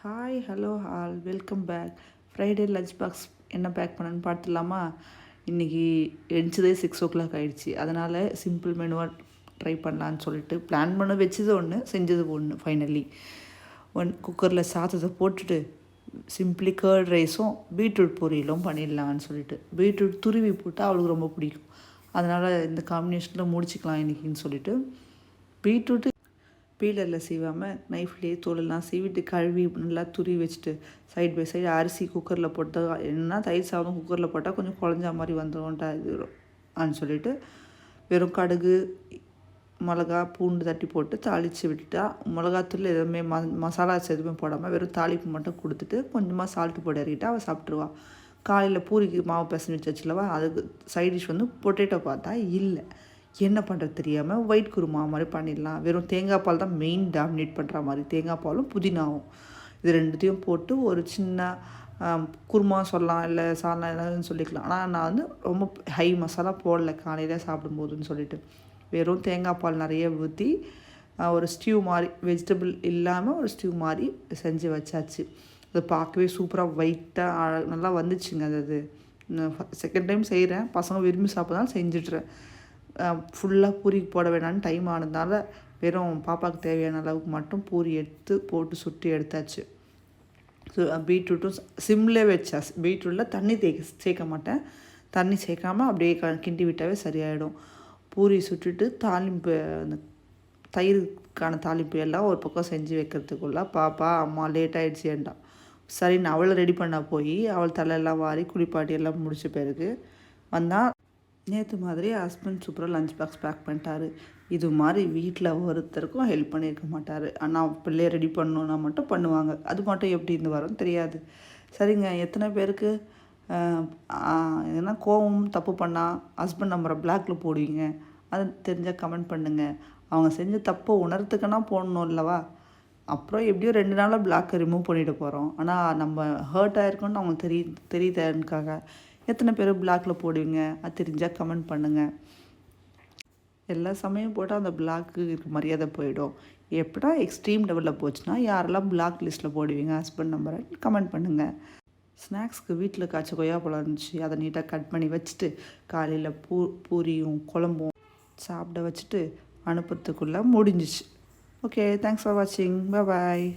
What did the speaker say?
Hi hello all welcome back. Friday lunch box என்ன pack பண்ணேன்னு பார்த்துடலாமா? இன்றைக்கி எழுந்ததே 6 o'clock ஆகிடுச்சி. அதனால் சிம்பிள் மெனுவாக ட்ரை பண்ணலான்னு சொல்லிட்டு பிளான் பண்ண வச்சது ஒன்று, செஞ்சது ஒன்று. ஃபைனலி குக்கரில் சாதத்தை போட்டுட்டு சிம்பிளி கர்ட் ரைஸும் பீட்ரூட் பொரியலும் பண்ணிடலான்னு சொல்லிட்டு பீட்ரூட் துருவி போட்டால் அவளுக்கு ரொம்ப பிடிக்கும். அதனால் இந்த காம்பினேஷனில் முடிச்சிக்கலாம் இன்றைக்கின்னு சொல்லிட்டு பீட்ரூட்டு பீலரில் சீவாமல் நைஃப்லேயே தோலெல்லாம் சீவிட்டு கழுவி நல்லா துருவி வச்சுட்டு சைட் பை சைடு அரிசி குக்கரில் போட்டு என்னன்னா தயிர் சாதம் குக்கரில் போட்டால் கொஞ்சம் குழஞ்சா மாதிரி வந்துடும்ட்டா இதுன்னு சொல்லிட்டு வெறும் கடுகு மிளகா பூண்டு தட்டி போட்டு தாளித்து விட்டுட்டா மிளகாத்தூள் எதுவுமே மசாலாஸ் எதுவுமே போடாமல் வெறும் தாளிப்பு மட்டும் கொடுத்துட்டு கொஞ்சமாக சால்ட்டு போட்டு இறக்கிட்டு அவள் சாப்பிட்ருவா. காலையில் பூரிக்கு மாவு பிசைஞ்சு வச்சுலவா, அதுக்கு சைட் டிஷ் வந்து பொட்டேட்டோ பார்த்தா இல்லை, என்ன பண்ணுறது தெரியாமல் ஒயிட் குருமா மாதிரி பண்ணிடலாம். வெறும் தேங்காய் பால் தான் மெயின் டாமினேட் பண்ணுற மாதிரி, தேங்காய் பாலும் புதினாவும் இது ரெண்டுத்தையும் போட்டு ஒரு சின்ன குருமா சொல்லலாம், இல்லை சால்னா ஏதாவதுன்னு சொல்லிக்கலாம். ஆனால் நான் வந்து ரொம்ப ஹை மசாலா போடல காலையில் சாப்பிடும்போதுன்னு சொல்லிட்டு வெறும் தேங்காய் பால் நிறைய ஊற்றி ஒரு ஸ்டியூ மாதிரி வெஜிடபிள் இல்லாமல் ஒரு ஸ்டியூ மாதிரி செஞ்சு வச்சாச்சு. அது பார்க்கவே சூப்பராக ஒயிட்டாக நல்லா வந்துச்சுங்க. அது செகண்ட் டைம் செய்கிறேன், பசங்க விரும்பி சாப்பிட்றதால செஞ்சிட்றேன். ஃபுல்லாக பூரிக்கு போட வேணான்னு டைம் ஆனதுனால வெறும் பாப்பாவுக்கு தேவையான அளவுக்கு மட்டும் பூரி எடுத்து போட்டு சுட்டி எடுத்தாச்சு. ஸோ பீட்ரூட்டும் சிம்லே வச்சா, பீட்ரூட்டில் தண்ணி சேர்க்க மாட்டேன், தண்ணி சேர்க்காமல் அப்படியே கிண்டி விட்டாவே சரியாயிடும். பூரி சுட்டுட்டு தாளிப்பு அந்த தயிருக்கான தாளிப்பு எல்லாம் ஒரு பக்கம் செஞ்சு வைக்கிறதுக்குள்ள பாப்பா அம்மா லேட் ஆகிடுச்சு ஏண்டா சரி நான் அவளை ரெடி பண்ண போய் அவள் தலையெல்லாம் வாரி குளிப்பாட்டி எல்லாம் முடிச்ச பிறகு வந்தால் நேற்று மாதிரி ஹஸ்பண்ட் சூப்பராக லஞ்ச் பாக்ஸ் பேக் பண்ணிட்டாரு. இது மாதிரி வீட்டில் ஒருத்தருக்கும் ஹெல்ப் பண்ணியிருக்க மாட்டார். ஆனால் பிள்ளைய ரெடி பண்ணணுன்னா மட்டும் பண்ணுவாங்க. அது மட்டும் எப்படி இருந்து வரும் தெரியாது. சரிங்க, எத்தனை பேருக்கு எதனா கோவம் தப்பு பண்ணால் ஹஸ்பண்ட் நம்பரை பிளாக்கில் போடுவீங்க? அது தெரிஞ்சால் கமெண்ட் பண்ணுங்கள். அவங்க செஞ்ச தப்பை உணர்த்துக்குன்னா போடணும் இல்லவா? அப்புறம் எப்படியோ 2 நாளில் பிளாக்கை ரிமூவ் பண்ணிட்டு போகிறோம். ஆனால் நம்ம ஹர்ட் ஆகிருக்கோன்னு அவங்களுக்கு தெரியுதுக்காக எத்தனை பேர் பிளாக்கில் போடுவீங்க? அது தெரிஞ்சால் கமெண்ட் பண்ணுங்கள். எல்லா சமயம் போட்டால் அந்த பிளாக்கு மரியாதை போயிடும். எப்படா எக்ஸ்ட்ரீம் லெவலில் போச்சுன்னா யாரெல்லாம் பிளாக் லிஸ்ட்டில் போடுவீங்க ஹஸ்பண்ட் நம்பரை கமெண்ட் பண்ணுங்கள். ஸ்நாக்ஸ்க்கு வீட்டில் காய்ச்ச கொய்யாப்பழம் இருந்துச்சு, அதை நீட்டாக கட் பண்ணி வச்சுட்டு காலையில் பூரியும் குழம்பும் சாப்பிட வச்சுட்டு அனுப்புறதுக்குள்ளே முடிஞ்சிச்சு. ஓகே, தேங்க்ஸ் ஃபார் வாட்சிங். பாய்.